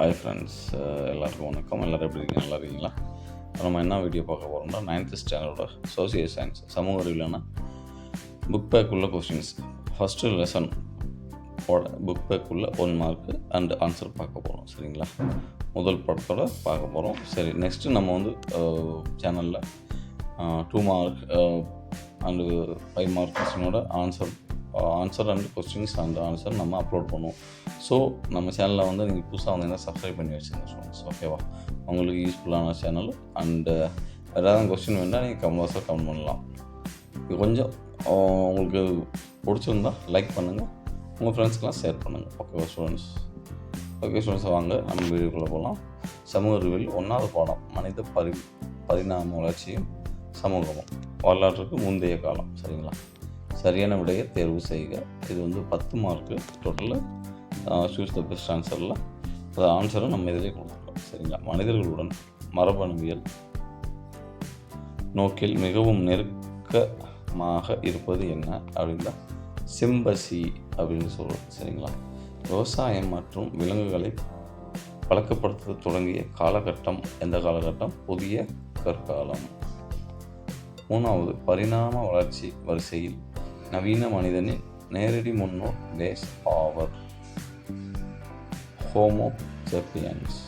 Hi friends, எல்லாருக்கும் வணக்கம். எல்லோரும் எப்படி இருக்கீங்க? நல்லா இருக்கீங்களா? நம்ம என்ன வீடியோ பார்க்க போகிறோம்னா 9th ஸ்டாண்டர்டோட சோசியல் சயின்ஸ் சமூக அறிவிலான புக் பேக் உள்ள questions. First lesson book back உள்ள 1 மார்க்கு அண்ட் ஆன்சர் பார்க்க போகிறோம். சரிங்களா? முதல் படத்தோட பார்க்க போகிறோம். சரி, நெக்ஸ்ட்டு நம்ம வந்து சேனலில் 2 மார்க் அண்டு 5 மார்க் கொஸ்டினோட answer and questions and answer நம்ம அப்லோட் பண்ணுவோம். ஸோ நம்ம சேனலில் வந்து நீங்கள் புதுசாக வந்தீங்கன்னா சப்ஸ்கிரைப் பண்ணி வச்சுருங்க ஸ்டூடெண்ட்ஸ். ஓகேவா? உங்களுக்கு யூஸ்ஃபுல்லான சேனல். அண்டு ஏதாவது கொஸ்டின் வேணால் நீங்கள் கமெண்ட்ஸாக கமெண்ட் பண்ணலாம். இது கொஞ்சம் உங்களுக்கு பிடிச்சிருந்தா லைக் பண்ணுங்கள், உங்கள் ஃப்ரெண்ட்ஸ்க்கெலாம் ஷேர் பண்ணுங்கள். ஓகேவா ஸ்டூடெண்ட்ஸ்? ஓகே ஸ்டூடெண்ட்ஸ், வாங்க நம்ம வீடியோக்குள்ளே போகலாம். சமூக அறிவியல் 1வது பாடம் மனித பரிணாம வளர்ச்சியும் சமூகமும், வரலாற்றுக்கு முந்தைய காலம். சரிங்களா? சரியான விடையை தேர்வு செய்க. இது வந்து 10 மார்க்கு டோட்டலில். சூஸ் த பெஸ்ட் ஆன்சரில் அது ஆன்சரை நம்ம இதிலே கொடுத்துருக்கோம். சரிங்களா? மனிதர்களுடன் மரபணுவியல் நோக்கில் மிகவும் நெருக்கமாக இருப்பது என்ன அப்படின்னா சிம்பசி அப்படின்னு சொல்கிறோம். சரிங்களா? விவசாயம் மற்றும் விலங்குகளை பழக்கப்படுத்த தொடங்கிய காலகட்டம் எந்த காலகட்டம்? புதிய கற்காலம். 3வது பரிணாம வளர்ச்சி வரிசையில் நவீன மனிதனின் நேரடி முன்னோர் டேஸ் ஆவர்? Homo sapiens.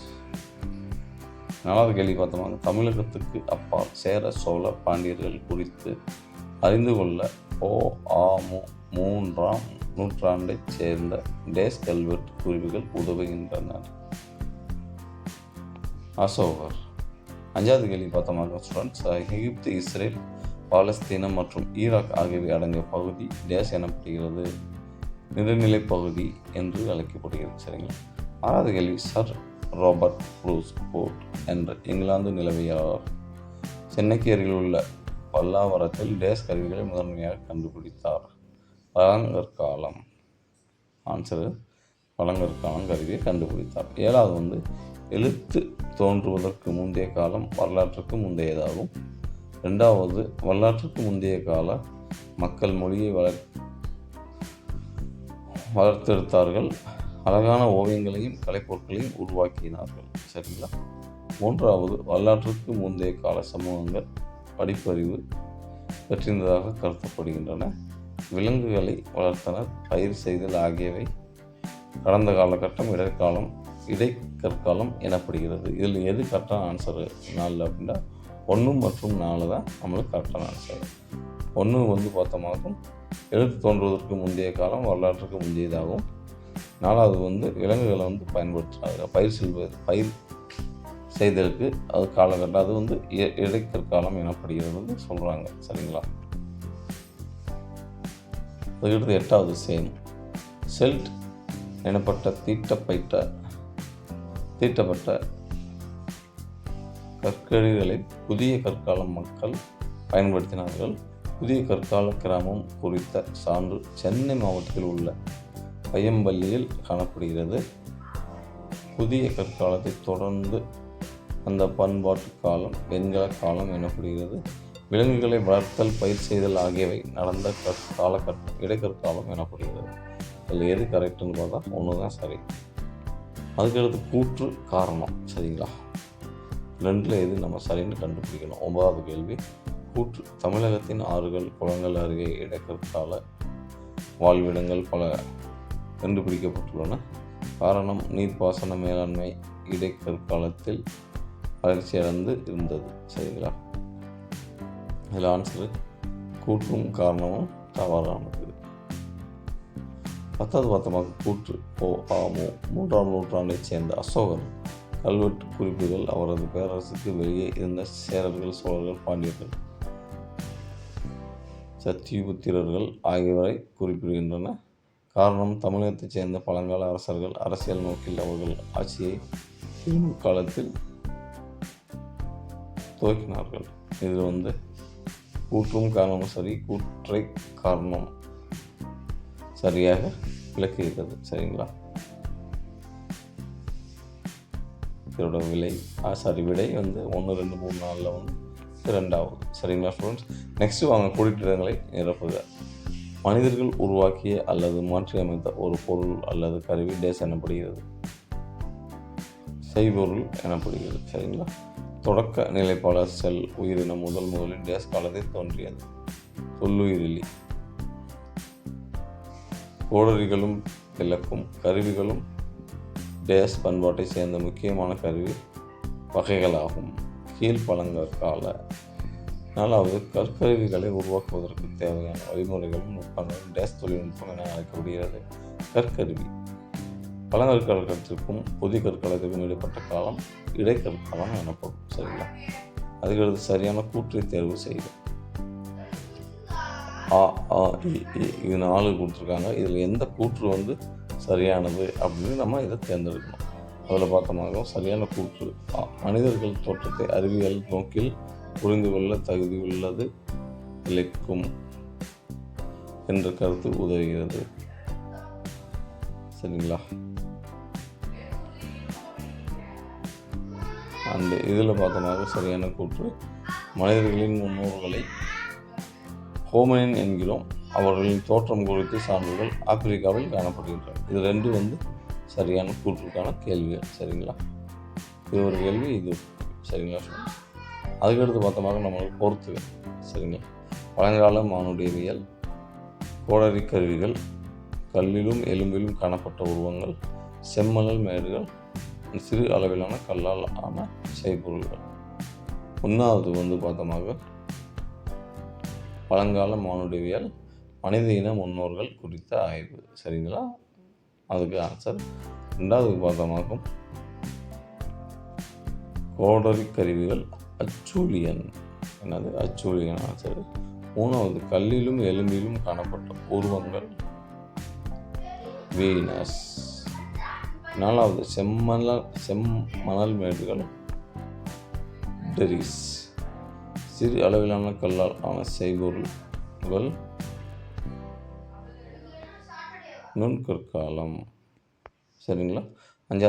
4வது கேள்வி பார்த்தோம்னா தமிழகத்துக்கு அப்பால் சேர சோழ பாண்டியர்கள் குறித்து அறிந்து கொள்ள OAMU 3ஆம் நூற்றாண்டைச் சேர்ந்த டேஸ் கல்வெட்டு குறிப்புகள் உதவுகின்றன. அசோகர். 5வது கேள்வி பார்த்தோம்னா ஸ்டூடெண்ட்ஸ் எகிப்து, இஸ்ரேல், பாலஸ்தீனம் மற்றும் ஈராக் ஆகியவை அடங்கிய பகுதி டேஸ் எனப்படுகிறது? நிலநிலை பகுதி என்று அழைக்கப்படுகிறது. சரிங்களா? 6வது கேள்வி சர் ராபர்ட் ப்ரூஸ் போர்ட் என்ற இங்கிலாந்து நிலவியலாளர் சென்னைக்கு அருகில் உள்ள பல்லாவரத்தில் டேஸ் கருவிகளை முதன்மையாக கண்டுபிடித்தார்? பழங்கற்காலம். ஆன்சரு பழங்கற்காலம் கருவியை கண்டுபிடித்தார். 7வது வந்து எழுத்து தோன்றுவதற்கு முந்தைய காலம் வரலாற்றுக்கு முந்தையதாகும். 2வது வரலாற்றுக்கு முந்தைய கால மக்கள் மொழியை வளர்த்தெடுத்தார்கள், அழகான ஓவியங்களையும் கலைப்பொருட்களையும் உருவாக்கினார்கள். சரிங்களா? 3வது வரலாற்றுக்கு முந்தைய கால சமூகங்கள் படிப்பறிவு பெற்றிருந்ததாக கருதப்படுகின்றன. விலங்குகளை வளர்த்தனர், பயிர் செய்தல் ஆகியவை கடந்த காலகட்டம் இடைக்கற்காலம் எனப்படுகிறது. இதில் எது கரெக்டான ஆன்சரு? 4 அப்படின்னா 1 மற்றும் 4 தான் நம்மளுக்கு கரெக்டான ஆன்சர். 1 வந்து பார்த்தோமாகும் எழுத்து தோன்றுவதற்கு முந்தைய காலம் வரலாற்றுக்கு முந்தையதாகும். 4வது வந்து விலங்குகளை வந்து பயன்படுத்துகிறாங்க, பயிர் செய்தலுக்கு அது காலகட்டம், அது வந்து இடைக்கற்காலம் எனப்படுகிறது சொல்கிறாங்க. சரிங்களா? அதுக்கடுத்து 8வது செல்ட் எனப்பட்ட தீட்டப்பட்ட கற்கழிகளை புதிய கற்கால மக்கள் பயன்படுத்தினார்கள். புதிய கற்கால கிராமம் குறித்த சான்று சென்னை மாவட்டத்தில் உள்ள பையம்பள்ளியில் காணப்படுகிறது. புதிய கற்காலத்தை தொடர்ந்து அந்த பண்பாட்டு காலம் வெண்கல காலம் எனப்படுகிறது. விலங்குகளை வளர்த்தல், பயிர் செய்தல் ஆகியவை நடந்த இடைக்கற்காலம் எனப்படுகிறது. அதில் எது கரெக்டுன்னு பார்த்தா 1 தான் சரி. அதுக்கடுத்து கூற்று காரணம். சரிங்களா? 2ல் எது நம்ம சரின்னு கண்டுபிடிக்கணும். 9வது கேள்வி கூற்று தமிழகத்தின் ஆறுகள் குளங்கள் அருகே இடைக்கற்கால வாழ்விடங்கள் பல கண்டுபிடிக்கப்பட்டுள்ளன. காரணம் நீர்ப்பாசன மேலாண்மை இடைக்கற்காலத்தில் வளர்ச்சியடைந்து இருந்தது. சரிங்களா? இதில் ஆன்சரு கூற்றும் காரணமும் தவறானது. 10வது பார்த்தமாக கூற்று OAMU 3ஆம் நூற்றாண்டைச் சேர்ந்த அசோகர் கல்வெட்டு குறிப்புகள் அவரது பேரரசுக்கு வெளியே இருந்த சேரர்கள், சோழர்கள், பாண்டியர்கள், சத்தியபுத்திரர்கள் ஆகியவரை குறிப்பிடுகின்றன. காரணம் தமிழகத்தைச் சேர்ந்த பழங்கால அரசர்கள் அரசியல் நோக்கில் அவர்கள் ஆட்சியை காலத்தில் துவக்கினார்கள். இதில் வந்து கூற்றும் காரணமும் சரி, கூற்றை காரணம் சரியாக விளக்குகிறது. சரிங்களா? இதோட விடை வந்து 1, 2, 3, 4 வந்து 2வது. சரிங்களா ஸ்டூடெண்ட்ஸ்? நெக்ஸ்ட்டு வாங்க குறிப்பிடங்களை நிரப்புக. மனிதர்கள் உருவாக்கிய அல்லது மாற்றியமைத்த ஒரு பொருள் அல்லது கருவி டேஸ் எனப்படுகிறது. செய்பொருள் எனப்படுகிறது. சரிங்களா. தொடக்க நிலைப்பாளர் செல் உயிரினம் முதலில் டேஸ் காலத்தில் தோன்றியது. தொல்லுயிரிலி. கோடரிகளும் விளக்கும் கருவிகளும் டேஸ் பண்பாட்டை சேர்ந்த முக்கியமான கருவி வகைகளாகும். கீழ்பழங்கற்கால. 4வது கற்கருவிகளை உருவாக்குவதற்கு தேவையான வழிமுறைகளும் நுட்பங்களும் டேஸ் தொழில்நுட்பம் என அழைக்கப்படுகிறது. கற்கருவி. பழங்கற்காலத்திற்கும் புதிய கற்காலத்திற்கும் இடைப்பட்ட காலம் இடைக்கற்காலம் எனப்படும். சரிங்களா. அதுக்கடுத்து சரியான கூற்றை தேர்வு செய்க. ஆ ஆ இ இது 4 கொடுத்துருக்காங்க. இதில் எந்த கூற்று சரியானது அப்படின்னு நம்ம இதை தேர்ந்தெடுக்கணும். அதில் பார்த்தோம்னா சரியான கூற்று மனிதர்கள் தோற்றத்தை அறிவியல் நோக்கில் புரிந்து கொள்ள தகுதியுள்ளது இழைக்கும் என்ற கருத்து உதவுகிறது. சரிங்களா. அந்த இதில் பார்த்தோம்னா சரியான கூற்று மனிதர்களின் முன்னோர்களை ஹோமினின் என்கிறோம். அவர்களின் தோற்றம் குறித்து சான்றுகள் ஆப்பிரிக்காவில் காணப்படுகின்றன. இது 2 சரியான கூற்றுக்கான கேள்விகள். சரிங்களா. இது ஒரு கேள்வி, இது சரிங்களா. அதுக்கடுத்து பார்த்தோம்னா நம்மளுக்கு பொறுத்து. சரிங்களா. பழங்கால மானுடவியல். கோடரி கருவிகள், கல்லிலும் எலும்பிலும் காணப்பட்ட உருவங்கள், செம்மணல் மேடுகள், சிறு அளவிலான கல்லால் ஆன செய்பொருள்கள். 1வது பார்த்தோமாக பழங்கால மானுடவியல் மனித இன முன்னோர்கள் குறித்த ஆய்வு. சரிங்களா. அதுக்கு ஆன்சர். 2வது பார்த்தோமாக கோடரி கருவிகள் அச்சூலியன். என்னது அச்சூலியன் ஆன்சர். 3வது கல்லிலும் எலும்பிலும் காணப்பட்ட உருவங்கள் வீனஸ். 4வது செம்மணல் மேடுகள் டெரிஸ். சிறு அளவிலான கல்லால் ஆன செய்பொருள்கள் நுண்கற்காலம். சரிங்களா. 5வது